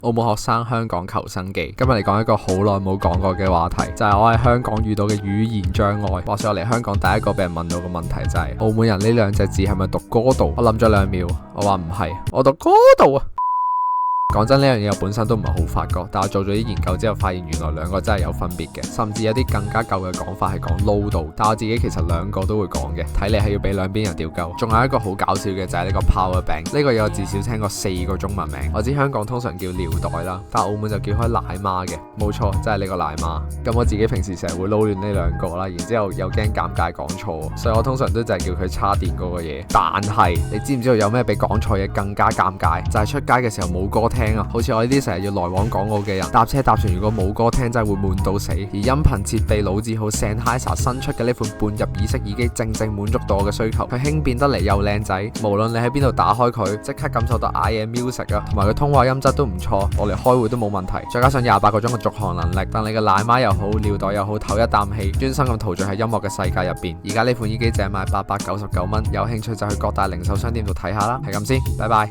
澳門學生香港求生記，今日嚟講一個好耐冇講過嘅話題，就係我喺香港遇到嘅語言障礙。話說我嚟香港第一個俾人問到嘅問題就係澳門人呢兩隻字係咪讀嗰度？我諗咗2秒，我話唔係，我讀嗰度啊。講真，呢樣嘢我本身都唔係好發覺，但我做咗啲研究之後發現原來兩個真係有分別嘅，甚至有啲更加舊嘅講法係講撈到，但我自己其實兩個都會講嘅，睇嚟係要俾兩邊人屌鳩。仲有一個好搞笑嘅就係呢個 power bank， 呢個有至少聽過4個中文名。我知香港通常叫尿袋啦，但澳門就叫開奶媽嘅，冇錯，真係呢個奶媽。咁我自己平時成日會撈亂呢兩個啦，然之後又驚尷尬講錯，所以我通常都就係叫佢叉電嗰個嘢。但係你知唔知道有咩比講錯嘢更加尷尬？就係出街嘅時候冇歌聽啊！好似我呢啲成日要來往港澳嘅人，搭車搭船如果冇歌聽真係會悶到死。而音頻設備老字號 Sennheiser 新出嘅呢款半入耳式耳機，正正滿足到我嘅需求。佢輕便得嚟又靚仔，無論你喺邊度打開佢，即刻感受到 I am music 啊，同埋佢通話音質都唔錯，我嚟開會都冇問題。再加上28個鐘嘅續航能力，等你嘅奶媽又好，尿袋又好，唞一啖氣，專心咁陶醉喺音樂嘅世界入邊。而家呢款耳機淨係賣899蚊，有興趣就去各大零售商店度睇下啦。係咁先，拜拜。